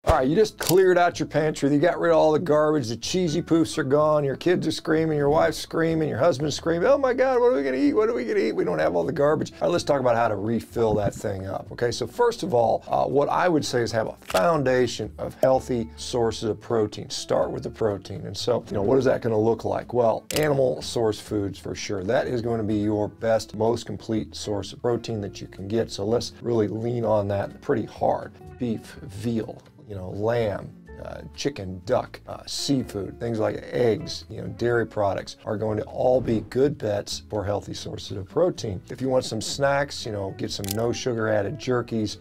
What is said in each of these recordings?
All right, you just cleared out your pantry. You got rid of all the garbage. The cheesy poofs are gone. Your kids are screaming. Your wife's screaming. Your husband's screaming. Oh my God, what are we gonna eat? What are we gonna eat? We don't have all the garbage. All right, let's talk about how to refill that thing up. Okay, so first of all, what I would say is have a foundation of healthy sources of protein. Start with the protein. And so, what is that gonna look like? Well, animal source foods for sure. That is going to be your best, most complete source of protein that you can get. So let's really lean on that pretty hard. Beef, veal, lamb, chicken, duck, seafood, things like eggs, dairy products are going to all be good bets for healthy sources of protein. If you want some snacks, get some no sugar added jerkies,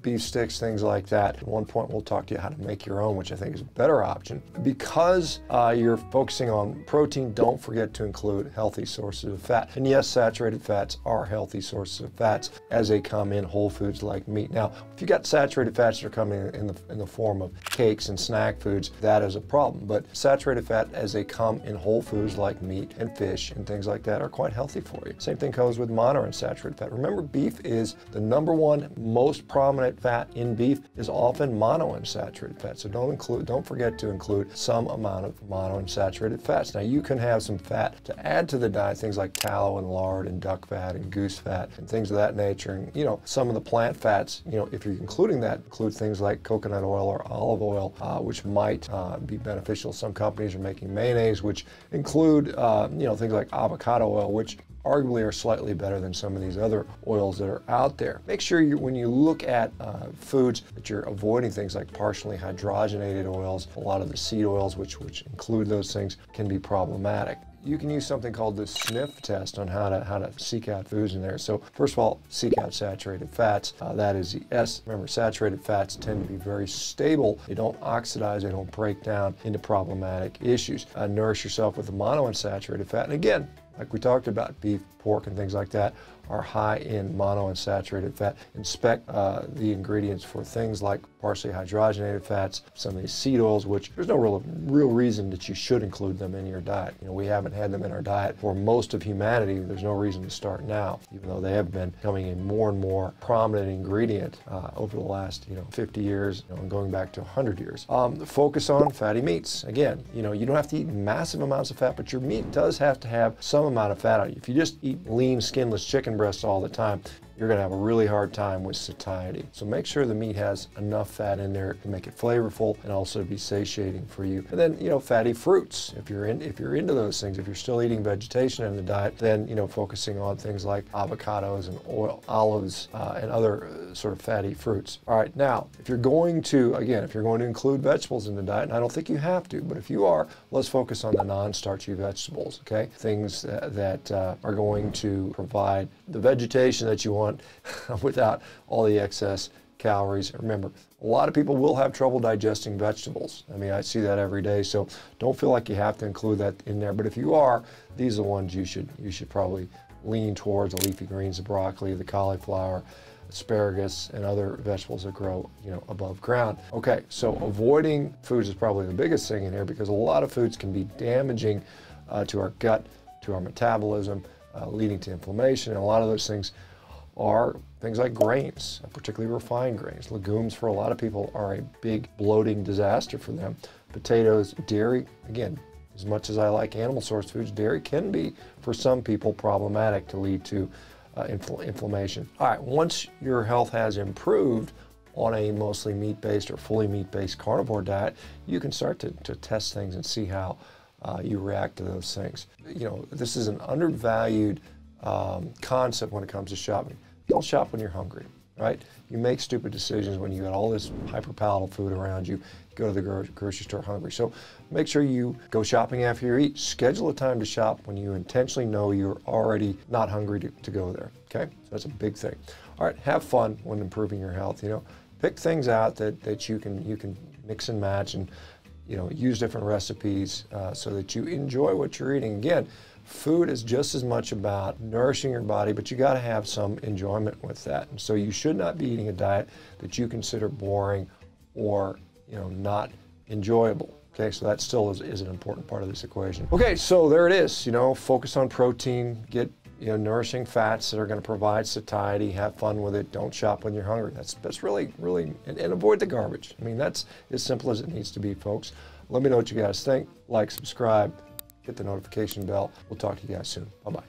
beef sticks, things like that. At one point we'll talk to you how to make your own, which I think is a better option. Because you're focusing on protein, don't forget to include healthy sources of fat. And yes, saturated fats are healthy sources of fats as they come in whole foods like meat. Now, if you got saturated fats that are coming in the form of cakes and snack foods, that is a problem. But saturated fat as they come in whole foods like meat and fish and things like that are quite healthy for you. Same thing goes with monounsaturated fat. Remember, beef is the #1 most prominent fat in beef is often monounsaturated fat. So don't forget to include some amount of monounsaturated fats. Now you can have some fat to add to the diet, things like tallow and lard and duck fat and goose fat and things of that nature. And some of the plant fats, if you're including that, include things like coconut oil or olive oil, which might be beneficial. Some companies are making mayonnaise, which include, things like avocado oil, which arguably are slightly better than some of these other oils that are out there. Make sure when you look at foods that you're avoiding things like partially hydrogenated oils. A lot of the seed oils, which include those things, can be problematic. You can use something called the sniff test on how to seek out foods in there. So first of all, seek out saturated fats. That is the S. Remember, saturated fats tend to be very stable. They don't oxidize, they don't break down into problematic issues. Nourish yourself with the monounsaturated fat. And again, like we talked about, beef, pork, and things like that are high in monounsaturated fat. Inspect the ingredients for things like partially hydrogenated fats, some of these seed oils, which there's no real reason that you should include them in your diet. We haven't had them in our diet for most of humanity. There's no reason to start now, even though they have been becoming a more and more prominent ingredient over the last 50 years and going back to 100 years. Focus on fatty meats. Again, you don't have to eat massive amounts of fat, but your meat does have to have some amount of fat on it. If you just eat lean, skinless chicken breasts all the time, you're going to have a really hard time with satiety. So make sure the meat has enough fat in there to make it flavorful and also be satiating for you. And then, fatty fruits. If you're into those things, if you're still eating vegetation in the diet, then, focusing on things like avocados and olives and other sort of fatty fruits. All right, now, if you're going to include vegetables in the diet, and I don't think you have to, but if you are, let's focus on the non-starchy vegetables, okay? Things that are going to provide the vegetation that you want without all the excess calories. Remember, a lot of people will have trouble digesting vegetables. I mean, I see that every day, so don't feel like you have to include that in there. But if you are, these are the ones you should probably lean towards: the leafy greens, the broccoli, the cauliflower, asparagus, and other vegetables that grow, above ground. Okay, so avoiding foods is probably the biggest thing in here, because a lot of foods can be damaging to our gut, to our metabolism, leading to inflammation, and a lot of those things are things like grains, particularly refined grains. Legumes, for a lot of people, are a big bloating disaster for them. Potatoes, dairy, again, as much as I like animal source foods, dairy can be, for some people, problematic to lead to inflammation. All right, once your health has improved on a mostly meat-based or fully meat-based carnivore diet, you can start to test things and see how you react to those things. This is an undervalued concept when it comes to shopping. Don't shop when you're hungry, right? You make stupid decisions when you got all this hyper-palatable food around you. Go to the grocery store hungry. So make sure you go shopping after you eat. Schedule a time to shop when you intentionally know you're already not hungry to go there, okay? So that's a big thing. All right, have fun when improving your health. Pick things out that you can mix and match, and use different recipes so that you enjoy what you're eating. Again, food is just as much about nourishing your body, but you got to have some enjoyment with that. And so you should not be eating a diet that you consider boring or not enjoyable. Okay, so that still is an important part of this equation. Okay, so there it is. Focus on protein, get nourishing fats that are going to provide satiety. Have fun with it. Don't shop when you're hungry. That's really, and avoid the garbage. I mean, that's as simple as it needs to be, folks. Let me know what you guys think. Like, subscribe, hit the notification bell. We'll talk to you guys soon. Bye-bye.